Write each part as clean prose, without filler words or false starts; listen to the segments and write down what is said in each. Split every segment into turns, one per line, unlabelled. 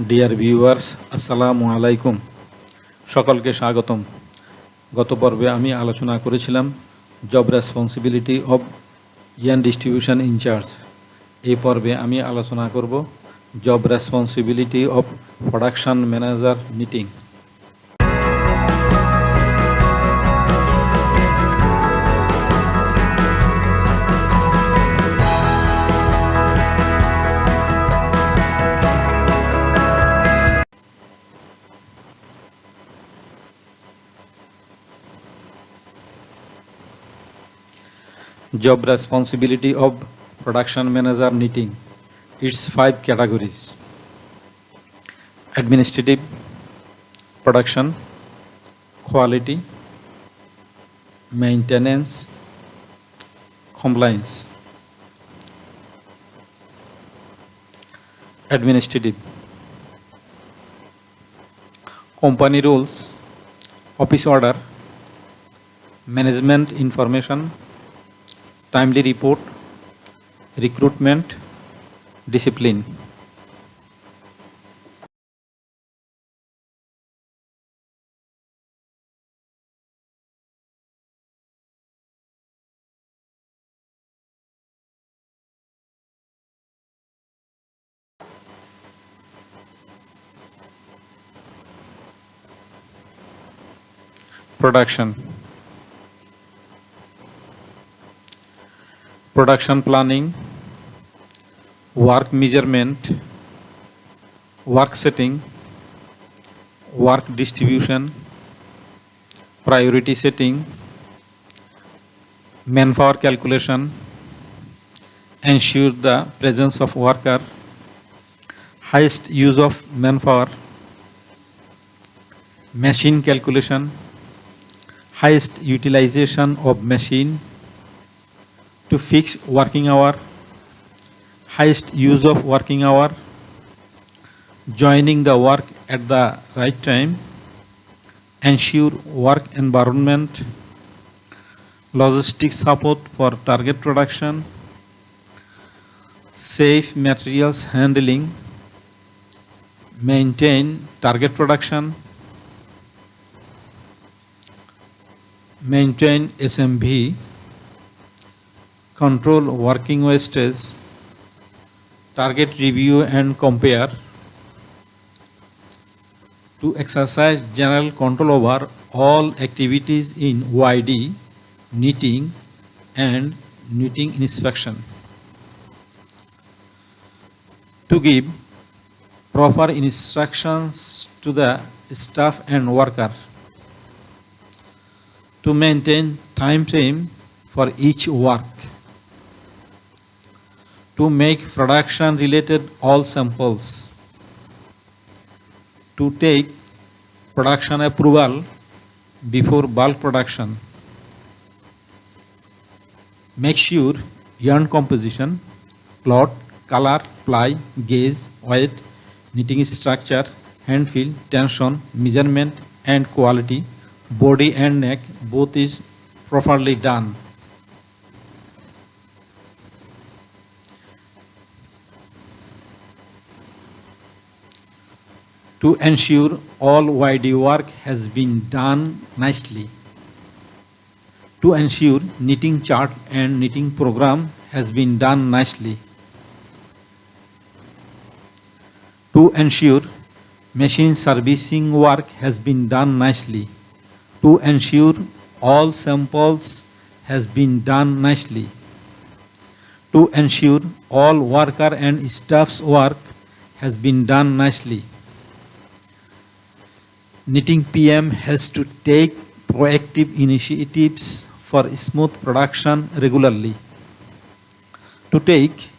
Dear viewers, আসসালামু আলাইকুম। সকলকে স্বাগতম। গত পর্বে আমি আলোচনা করেছিলাম job responsibility of yarn distribution incharge. এই পর্বে আমি আলোচনা করব job responsibility of production manager knitting. Job responsibility of production manager knitting. Its 5 categories: administrative, production, quality, maintenance, compliance. Administrative: company rules, office order, management information, timely report, recruitment, discipline. Production planning, work measurement, work setting, work distribution, priority setting, manpower calculation, ensure the presence of worker, highest use of manpower, machine calculation, highest utilization of machine, to fix working hour, highest use of working hour, joining the work at the right time, ensure work environment, logistics support for target production, safe materials handling, maintain target production, maintain SMV, control working wastage, target review and compare, to exercise general control over all activities in YD, knitting and knitting inspection, to give proper instructions to the staff and worker, to maintain time frame for each work, to make production related all samples, to take production approval before bulk production, make sure yarn composition, cloth, color, ply, gauge, weight, knitting structure, hand feel, tension, measurement and quality, body and neck both is properly done. To ensure all YD work has been done nicely. To ensure knitting chart and knitting program has been done nicely. To ensure machine servicing work has been done nicely. To ensure all samples has been done nicely. To ensure all worker and staff's work has been done nicely. Knitting PM has to take proactive initiatives for smooth production regularly. To take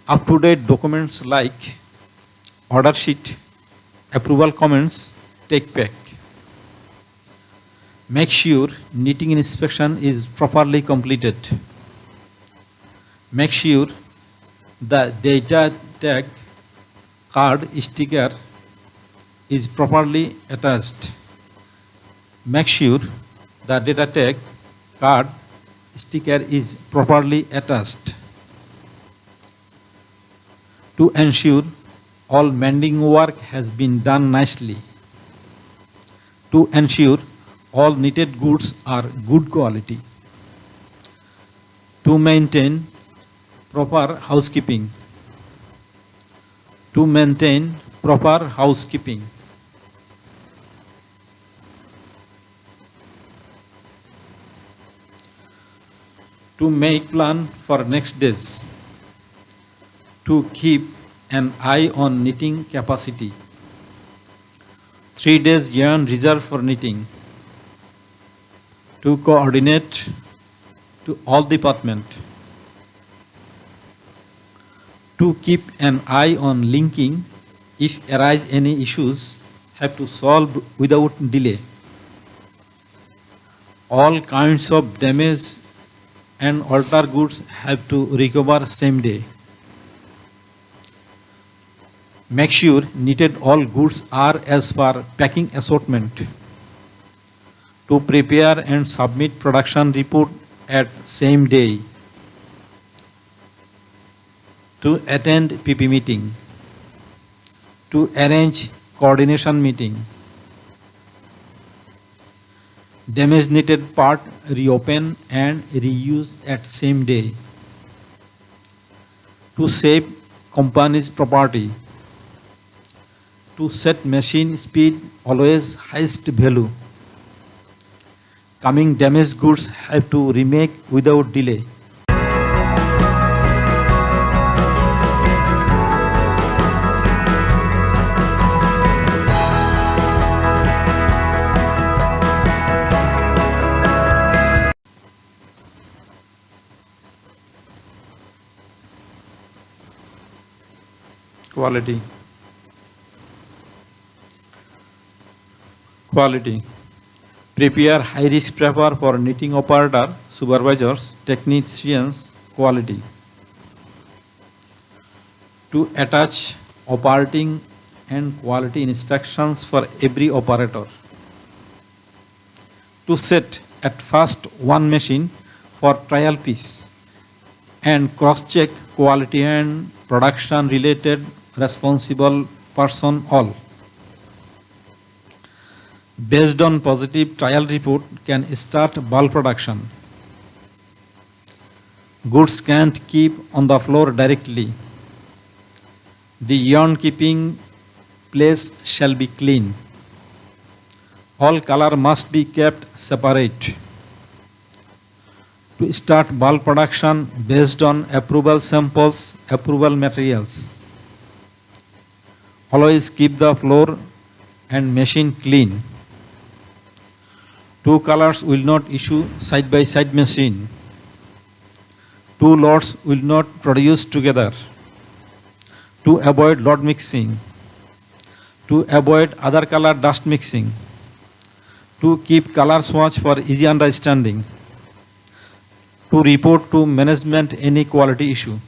up-to-date documents like order sheet, approval comments, take back. Make sure knitting inspection is properly completed. Make sure the data tag card sticker is properly attached. Make sure the data tag card sticker is properly attached. To ensure all mending work has been done nicely. To ensure all knitted goods are good quality. To maintain proper housekeeping. To maintain proper housekeeping. To make plan for next days. To keep an eye on knitting capacity. 3 days yarn reserved for knitting. To coordinate to all department. To keep an eye on linking if arise any issues have to solve without delay. All kinds of damage and alter goods have to recover same day. Make sure knitted all goods are as per packing assortment. To prepare and submit production report at same day. To attend PP meeting. To arrange coordination meeting. Damaged knitted part reopen and reuse at same day. To save company's property. To set machine speed always highest value. Coming damaged goods have to remake without delay. Quality. Quality. Prepare high-risk paper for knitting operator, supervisors, technicians, quality. To attach operating and quality instructions for every operator. To set at first one machine for trial piece and cross-check quality and production related responsible person all. Based on positive trial report can start bulk production. Goods can't keep on the floor directly. The yarn keeping place shall be clean. All color must be kept separate. To start bulk production based on approval samples, approval materials. Always keep the floor and machine clean. 2 colors will not issue side by side machine. 2 lots will not produce together. To avoid lot mixing. To avoid other color dust mixing. To keep color swatch for easy understanding. To report to management any quality issue.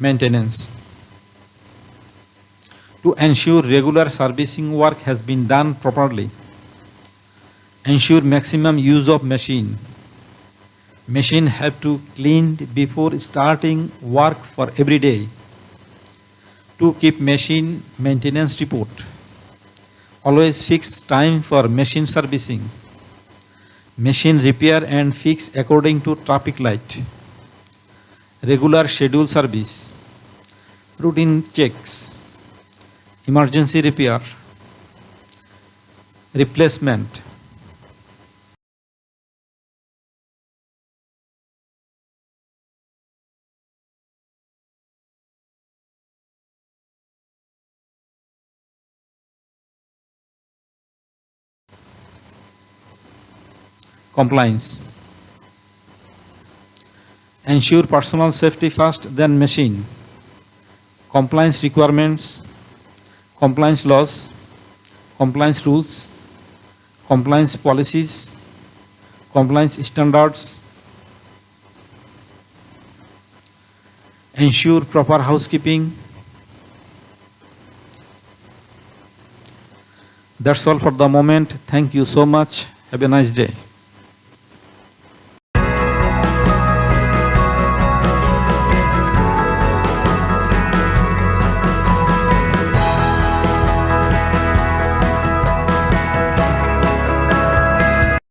Maintenance. To ensure regular servicing work has been done properly. Ensure maximum use of machine. Machine have to cleaned before starting work for every day. To keep machine maintenance report. Always fix time for machine servicing. Machine repair and fix according to traffic light. Regular schedule service, routine checks, emergency repair, replacement. Compliance. Ensure personal safety first, then machine. Compliance requirements, compliance laws, compliance rules, compliance policies, compliance standards. Ensure proper housekeeping. That's all for the moment. Thank you so much. Have a nice day.